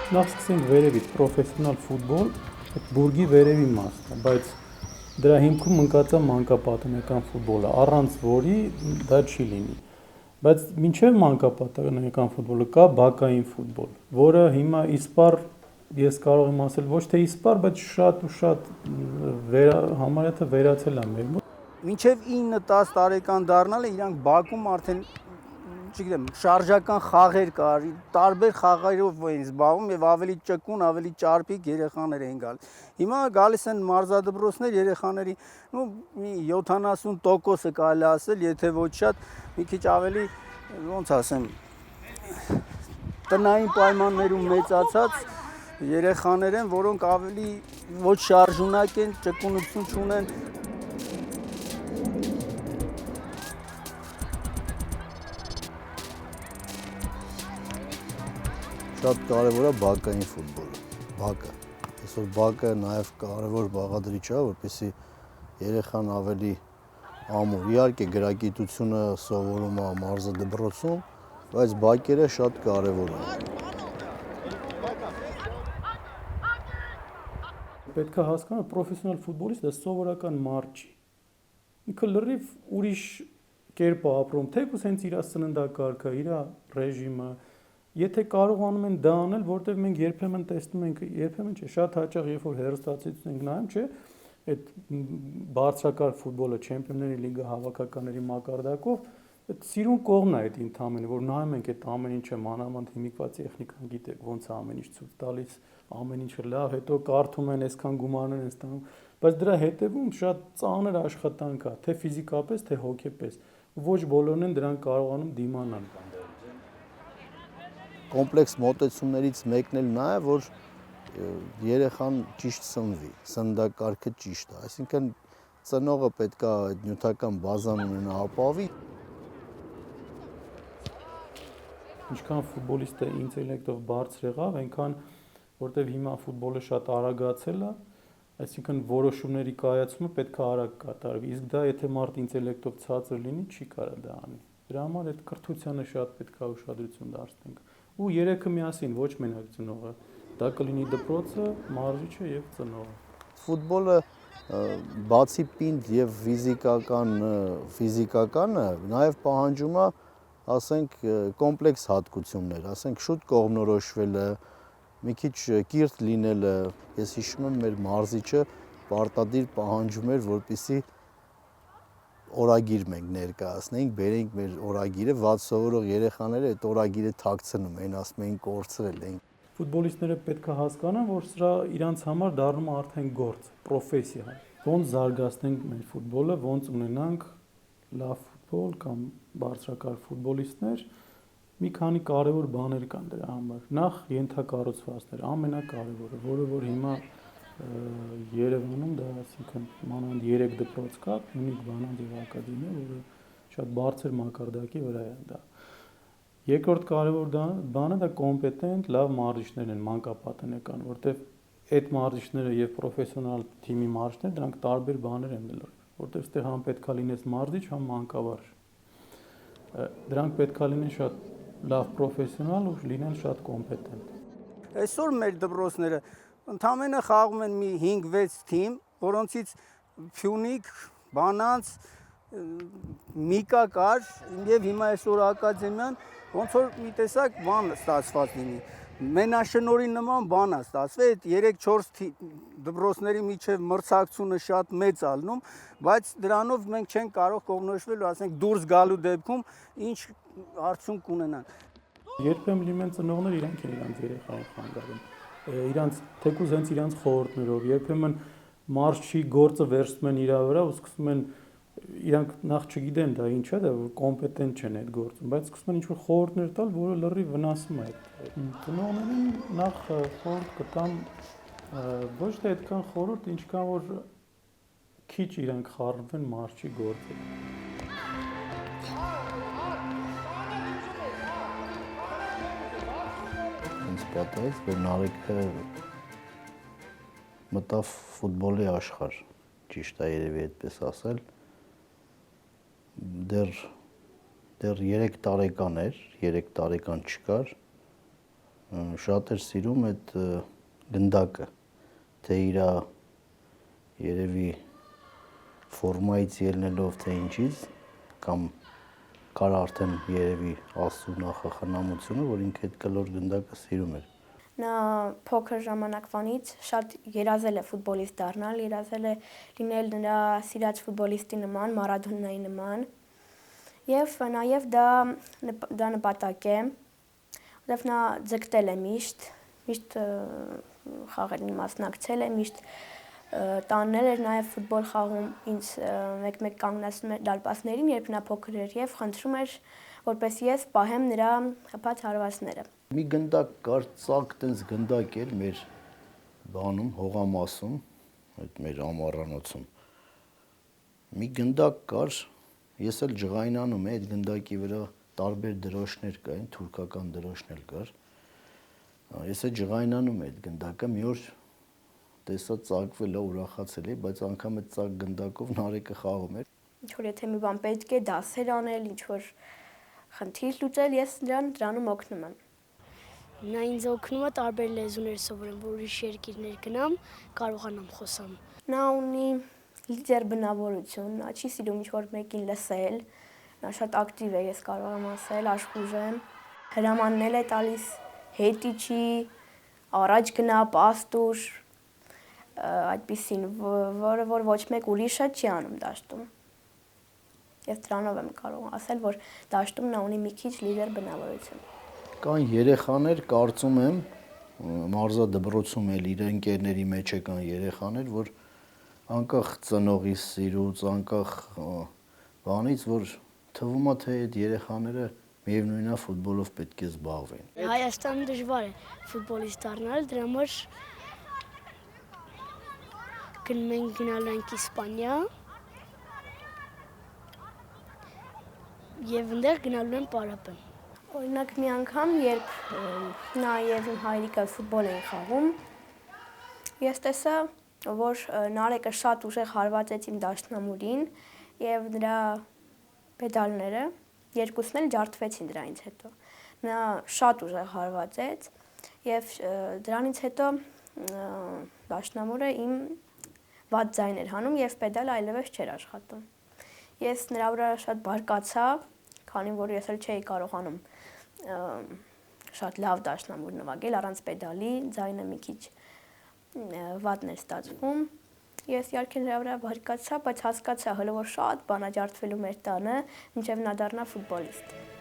Նախ սկսենք վերևից պրոֆեսիոնալ ֆուտբոլ, այդ բուրգի վերևի մասն է, բայց դրա հիմքում ընկած է մանկապատանեկան ֆուտբոլը, առանց որի դա չի լինի։ Բայց մինչև մանկապատանեկան ֆուտբոլը կա բակային ֆուտբոլ, որը հիմա իսպառ ես կարող եմ ասել ոչ թե իսպառ, բայց շատ ու շատ համարյա թե վերացել է մեր մոտ։ Մինչև 9-10 տարեկան դառնալը իրանք բակում արդեն չգիտեմ, շարժական խաղեր կար, տարբեր խաղերով էին զբաղվում եւ ավելի ճկուն, ավելի ճարպիկ երեխաներ էին գալիս։ Հիմա գալիս են մարզադպրոցներ երեխաների, մի 70% կարելի ասել, եթե ոչ շատ, մի քիչ ավելի, ոնց ասեմ, տնային պայմաններում մեծացած երեխաներ են, որոնք ավելի ոչ շարժունակ են, ճկունություն չունեն։ Շատ կարևոր է բակային ֆուտբոլը, բակը։ Այսօր բակը նաև կարևոր բաղադրիչ է, որպեսզի երեխան ավելի ամուր, իհարկե գրագիտությունը սովորում է մարզադպրոցում, բայց բակերը շատ կարևոր են։ Պետք է հասկանալ, պրոֆեսիոնալ ֆուտբոլիստը սովորական մարդ չի։ Ինքը լրիվ ուրիշ կերպ է ապրում, թեկուզ հենց իր սննդակարգը, իր ռեժիմը, եթե կարողանում են դա անել, որտեղ մենք երբեմն տեսնում ենք, երբեմն չէ, շատ հաճախ երբ որ հեռուստացույց ենք նայում, չէ, այդ բարձրակարգ ֆուտբոլը, Չեմպիոնների լիգա հավաքականների մակարդակով, այդ սիրուն կողմն է այդ ընդամենը, որ նայում ենք այդ ամեն ինչը մանավանդ հիմիկված տեխնիկան գիտեք, ոնց է ամեն ինչ ցույց տալիս, ամեն ինչը լավ, հետո կարդում են, այսքան գումարներ են ստանում, բայց դրա հետևում շատ ծանր աշխատանք է, թե ֆիզիկապես, թե հոգեպես, ոչ բոլորն են դրան կարողանում դիմանալ։ Կոմպլեքս մոտեցումներից մեկն էլ նա է, որ երեխան ճիշտ սնվի, սննդակարգը ճիշտ է, այսինքն ծնողը պետք է այդ նյութական բազան ունենա ապավի։ Ինչքան ֆուտբոլիստը ինտելեկտով բարձր եղավ, այնքան որտեվ հիմա ֆուտբոլը շատ արագացել է, այսինքն որոշումների կայացումը պետք է արագ կատարվի, իսկ դա եթե մարդ ինտելեկտով ցածր լինի, չի կարող դա անի։ Դրա համար այդ կրթությանը շատ պետք է ուշադրություն դարձնենք։ Ու երեքը միասին, ոչ մենակ ծնողը, դա կլինի դպրոցը, մարզիչը եւ ծնողը։ Ֆուտբոլը բացի պինդ եւ ֆիզիկականը նաեւ պահանջում է, ասենք, կոմպլեքս հատկություններ, ասենք, շուտ կողմնորոշվելը, մի քիչ կիրթ լինելը։ Ես հիշում եմ մեր մարզիչը պարտադիր պահանջում էր, որպեսզի օրագիր մենք ներկայացնենք, բերենք մեր օրագիրը, վատ սովորող երեխաները այդ օրագիրը թաքցնում էին, ասում էին կորցրել են։ Ֆուտբոլիստները պետք է հասկանան, որ սրա իրանց համար դառնում է արդեն գործ, պրոֆեսիա։ Ոնց զարգացնենք մեր ֆուտբոլը, ոնց ունենանք լավ ֆուտբոլ կամ բարձրակարգ ֆուտբոլիստներ, մի քանի կարևոր բաներ կան դրա համար։ Նախ ենթակառուցվածքներ, ամենակարևորը, որը որ հիմա Երևանում դա, ասինքն, մանավանդ 3 դպրոց կա, Հունիկ Բանանձ եւ ակադեմիա, որը շատ բարձր մակարդակի վրա է դա։ Երկրորդ կարևոր բանը դա կոմպետենտ, լավ մարզիչներ են մանկապատանեկան, որտեվ այդ մարզիչները եւ պրոֆեսիոնալ թիմի մարզիչները դրանք տարբեր բաներ են լրիվ, որտեվ այստեղ համ պետքա լինես մարզիչ, համ մանկավարժ։ Դրանք պետքա լինեն շատ լավ պրոֆեսիոնալ ու լինեն շատ կոմպետենտ։ Այսօր մեր դպրոցները ընդամենը խաղում են մի 5-6 թիմ, որոնցից Փյունիկ, Բանանց, Միկա կար եւ հիմա այսօր ակադեմիան ոնց որ մի տեսակ բան ստացված լինի։ Մենաշնորի նման բան է ստացվել, այդ 3-4 դպրոցների միջև մրցակցությունը շատ մեծ է լինում, բայց դրանով մենք չենք կարող կողմնորոշվել ու ասենք դուրս գալու դեպքում ինչ արդյունք կունենան։ Երբեմն լինեն ծնողներ իրանք են իրանք երեխային խանգարում։ Իրանք թեկուզ հենց իրանք խորհուրդներով, երբեմն մարզչի գործը վերցնում են իր վրա ու սկսում են իրանք նախ չգիտեն դա ինչ է, դա որ կոմպետենտ չեն այդ գործում, բայց սկսում են ինչ-որ խորհուրդներ տալ, որը լրիվ վնասում է այդ։ Ծնողներին նախ խորհուրդ կտամ ոչ թե այդքան խորհուրդ, ինչքան որ քիչ իրանք խառնվեն մարզչի գործը։ Ինձ պատահեց, որ Նարեկը մտավ ֆուտբոլի աշխարհ, ճիշտ է երևի այդպես ասել, դեռ 3 տարեկան էր, 3 տարեկան չկար, շատ էր սիրում այդ գնդակը, թե իր երևի ֆորմայից ելնելով թե ինչից, կամ կար արդեն երևի Աստծո նախախնամությունը, որ ինքը այդ կլոր գնդակը սիրում էր։ Նա փոքր ժամանակվանից շատ երազել է ֆուտբոլիստ դառնալ, երազել է լինել նրա սիրած ֆուտբոլիստի նման, Մարադոնայի նման։ Եվ նաև դա նպատակ է, որովհետև նա ձգտել է միշտ խաղերին մասնակցել է, միշտ տանել էր նաև ֆուտբոլ խաղում ինձ մեկ-մեկ կանգնացնում էր դարպասներին, երբ նա փոքր էր եւ խնդրում էր, որպես ես պահեմ նրա խփած հարվածները։ Մի գնդակ կար, ծակ տենց գնդակ էր մեր բանում, հողամասում, այդ մեր ամառանոցում։ Մի գնդակ կար, ես էլ ջղայնանում էի, այդ գնդակի վրա տարբեր դրոշներ կային, թուրքական դրոշներ կար։ Ես էլ ջղայնանում էի այդ գնդակը, մի օր տեսա ծակվել է, ուրախացել էի, բայց անգամ այդ ծակ գնդակով Նարեկը խաղում էր։ Ինչ որ եթե մի բան պետք է դասեր անել, ինչ որ խնդիր լուծել, ես դրանում օգնում եմ։ Նա ինձ օգնում է տարբեր լեզուներ սովորեմ, որ ուրիշ երկիրներ գնամ, կարողանամ խոսամ։ Նա ունի լիդեր բնավորություն, նա չի սիրում ինչ-որ մեկին լսել, նա շատ ակտիվ է, ես կարող եմ ասել, աշխուժ է, հրամաններ է տալիս, հետի չի, առաջ գնա, պաստուր, այդպիսին, որը որ ոչ մեկ ուրիշը չի անում դաշտում։ Ես դրանով եմ կարող ասել, որ դաշտում նա ունի մի քիչ լիդեր բնավորություն։ Կան երեխաներ, կարծում եմ, մարզադպրոցում էլ իր ընկերների մեջ կան երեխաներ, որ անկախ ծնողի սիրուց, անկախ բանից, որ թվում է թե այդ երեխաները միևնույնն է ֆուտբոլով պետք է զբաղվեն։ Հայաստանում դժվար է ֆուտբոլիստ դառնալ, դրա համար մենք գնալու ենք Իսպանիա եւ այնտեղ գնալու են Պարապեն։ Օրինակ մի անգամ, երբ նա եւ իմ հայրիկը ֆուտբոլ էին խաղում, ես տեսա, որ Նարեկը շատ ուժեղ հարվածեց իմ դաշնամուրին եւ նրա պեդալները երկուսն էլ ջարդվեցին դրանից հետո։ Նա շատ ուժեղ հարվածեց եւ դրանից հետո դաշնամուրը իմ վատ ձայն էր հանում եւ պեդալը այլևս չէր աշխատում։ Ես նրա վրա շատ բարկացա, քանի որ ես էլ չէի կարողանում շատ լավ դաշնամուր նվագել առանց պեդալի, ձայնը մի քիչ վատն էր ստացվում։ Ես իհարկե նրա վրա բարկացա, բայց հասկացա հələ որ շատ բան է ջարդվելու մեր տանը, մինչև նա դառնա ֆուտբոլիստ։